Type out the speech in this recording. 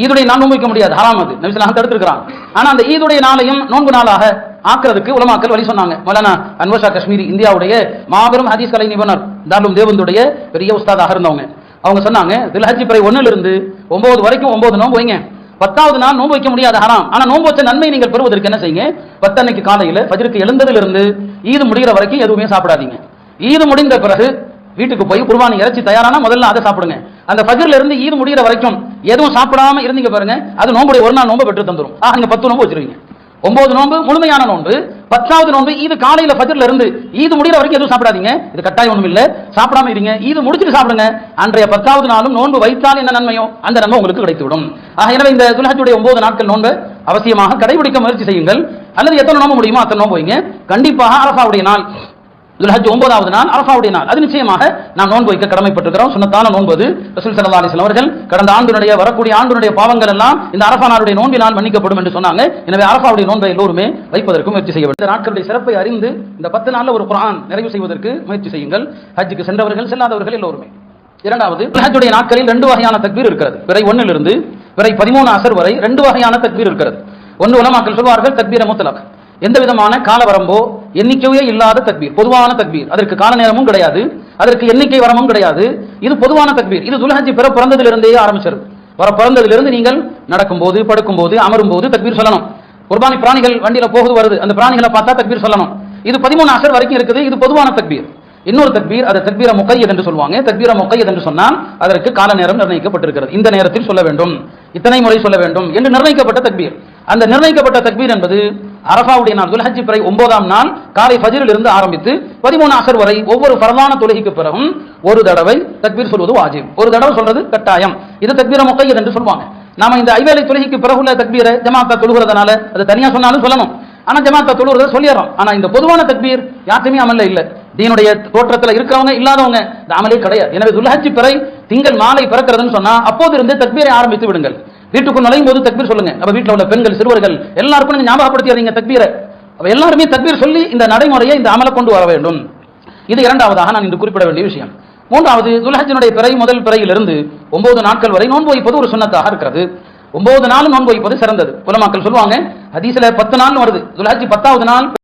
ஈதுடைய நாள் நோன்பு வைக்க முடியாது, ஹராம், அது நபி ஸல்லல்லாஹு தடுத்திருக்கிறாங்க. ஆனா அந்த ஈதுடைய நாளையும் நோன்பு நாளாக ஆக்குறதுக்கு உலமாக்கள் வழி சொன்னாங்க. மௌலானா அன்வர் ஷா காஷ்மீரி, இந்தியாவுடைய மாபெரும் ஹதீஸ் கலை நிபுணர், தாருல் தேவந்துடைய பெரிய உஸ்தாதாக இருந்தவங்க. அவங்க சொன்னாங்க, தில்ஹஜ் பிறை 1 இருந்து 9 வரைக்கும் 9 நோன்பு வைங்க. 10வது நாள் நோன்பு வைக்க முடியாது, ஹராம். ஆனா நோன்பு வச்ச நன்மை நீங்கள் பெறுவதற்கு என்ன செய்யுங்க, 10 அன்னைக்கு காலையில ஃபஜ்ருக்கு எழுந்ததிலிருந்து ஈது முடிகிற வரைக்கும் எதுவுமே சாப்பிடாதீங்க. ஈது முடிந்த பிறகு வீட்டுக்கு போய் குர்பானி இறைச்சி தயாரானா முதல்ல அதை சாப்பிடுங்க. அந்த ஃபஜ்ர்ல இருந்து ஈது முடிகிற வரைக்கும் எதுவும் சாப்பிடாம இருந்தீங்க பாருங்க, அது நோன்புடைய ஒரு நாள் நோன்பு பெற்று தந்துரும். நீங்க 10 நோன்பு வச்சிருவீங்க. 9 நோன்பு முழுமையான நோன்பு, 10வது நோன்பு ஈது காலையில ஃபஜ்ர்ல இருந்து ஈது முடிகிற வரைக்கும் எதுவும் சாப்பிடாதீங்க. இது கட்டாயம் ஒண்ணும் இல்ல, சாப்பிடாம இருங்க. ஈது முடிச்சிட்டு சாப்பிடுங்க. அன்றைய 10வது நாளும் நோன்பு வைத்தால் என்ன நன்மையோ அந்த நன்மை உங்களுக்கு கிடைத்துவிடும். எனவே இந்த துல்ஹஜ்ஜுடைய 9 நாட்கள் நோன்பு அவசியமாக கடைபிடிக்க முயற்சி செய்யுங்கள். அல்லது எத்தனை நோன்பு முடியுமோ அத்தனை நோன்பு வைங்க. கண்டிப்பாக அரஃபாவுடைய நாள், துல்ஹஜ் 9வது நாள் அரஃபாவுடைய நாள், அது நிச்சயமாக நாம் நோன்பு வைக்க கடமைப்பட்டிருக்கிறோம். சுன்னத்தான நோன்பு அது. ரசூல் ஸல்லல்லாஹு அலைஹி வஸல்லம் அவர்கள் கடந்த ஆண்டுடைய வரக்கூடிய ஆண்டுடைய பாவங்கள் எல்லாம் இந்த அரஃபா நாளுடைய நோன்பினால் மன்னிக்கப்படும் என்று சொன்னாங்க. எனவே அரஃபாவுடைய நோன்பை எல்லோருமே வைப்பதற்கு முயற்சி செய்ய வேண்டும். இந்த நாட்களுடைய சிறப்பை அறிந்து இந்த 10 நாள்ல ஒரு குர்ஆன் நிறைவு செய்வதற்கு முயற்சி செய்யுங்கள். ஹஜ்ஜுக்கு சென்றவர்கள் செல்லாதவர்கள் எல்லோருமே. இரண்டாவது, ஹஜ்ஜுடைய நாட்களில் 2 வகையான தக்பீர் இருக்கிறது. பிறை 1 இருந்து பிறை 13 அசர் வரை 2 வகையான தக்பீர் இருக்கிறது. ஒன்று உலமாக்கள் சொல்வார்கள் தக்பீர முத்லக், எந்த விதமான கால வரம்போ எண்ணிக்கையே இல்லாத தக்பீர், பொதுவான தக்பீர். அதற்கு கால நேரமும் கிடையாது, அதற்கு எண்ணிக்கை வரமும் கிடையாது. இது பொதுவான தக்பீர். இது துல்ஹஜ் பிற பிறந்ததிலிருந்தே ஆரம்பிச்சிருது. பிறந்ததிலிருந்து நீங்கள் நடக்கும்போது, படுக்கும்போது, அமரும் போது தக்பீர் சொல்லணும். குர்பானி பிராணிகள் வண்டியில போகுது வருது, அந்த பிராணிகளை பார்த்தா தக்பீர் சொல்லணும். இது 13 அசர் வரைக்கும் இருக்குது. இது பொதுவான தக்பீர். இன்னொரு தக்பீர், அது தக்பீர முக்கையத் என்று சொல்லுவாங்க. தக்பீர முக்கையத் என்று சொன்னால் அதற்கு கால நேரம் நிர்ணயிக்கப்பட்டிருக்கிறது. இந்த நேரத்தில் சொல்ல வேண்டும், இத்தனை முறை சொல்ல வேண்டும் என்று நிர்ணயிக்கப்பட்ட தக்பீர். அந்த நிர்ணயிக்கப்பட்ட தக்பீர் என்பது அரஃபாவுடைய நாள், துல்ஹஜ் பிறை 9ஆம் நாள் காலை ஃபஜ்ரில் இருந்து ஆரம்பித்து 13 அசர் வரை ஒவ்வொரு ஃபர்லான தொழுகைக்கு பிறகும் ஒரு தடவை தக்பீர் சொல்வது வாஜிப், ஒரு தடவை சொல்றது கட்டாயம். இது தக்பீர முக்கையத் என்று சொல்லுவாங்க. நாம இந்த ஐவேளை தொழுகைக்கு பிறகுள்ள தக்பீரை ஜமாத்தா தொழுகிறதுனால அது தனியா சொன்னாலும் சொல்லணும். ஆனா ஜமாத்தா தொழுகிறத சொல்லிடுறோம். ஆனா இந்த பொதுவான தக்பீர் யாருமே அமல்ல இல்ல. தீனுடைய தோற்றத்துல இருக்கிறவங்க இல்லாதவங்க இந்த அமலே கிடையாது. எனவே துல்ஹஜ் பிறை திங்கள் மாலை பிறக்கிறதுன்னு சொன்னா அப்போது இருந்து தக்பீரை ஆரம்பித்து விடுங்கள். வீட்டுக்குள் நுழையும் போது தக்பீர் சொல்லுங்க. அப்ப வீட்டில் உள்ள பெண்கள், சிறுவர்கள் எல்லாருக்கும் நீங்க ஞாபகப்படுத்திடுறீங்க தக்பீரை. அப்ப எல்லாருமே தக்பீர் சொல்லி இந்த நடைமுறையை, இந்த அமலை கொண்டு வர வேண்டும். இது இரண்டாவதாக நான் இன்று குறிப்பிட வேண்டிய விஷயம். மூன்றாவது, துல்ஹஜ்ஜினுடைய பிறை முதல் பிறையிலிருந்து 9 நாட்கள் வரை நோன்பு வைப்பது ஒரு சுன்னத்தாக இருக்கிறது. 9 நாள் நோன்பு வைப்பது சிறந்தது. உலமாக்கள் சொல்லுவாங்க, ஹதீஸ்ல 10 நாள் வருது. துல்ஹஜ் 10வது நாள்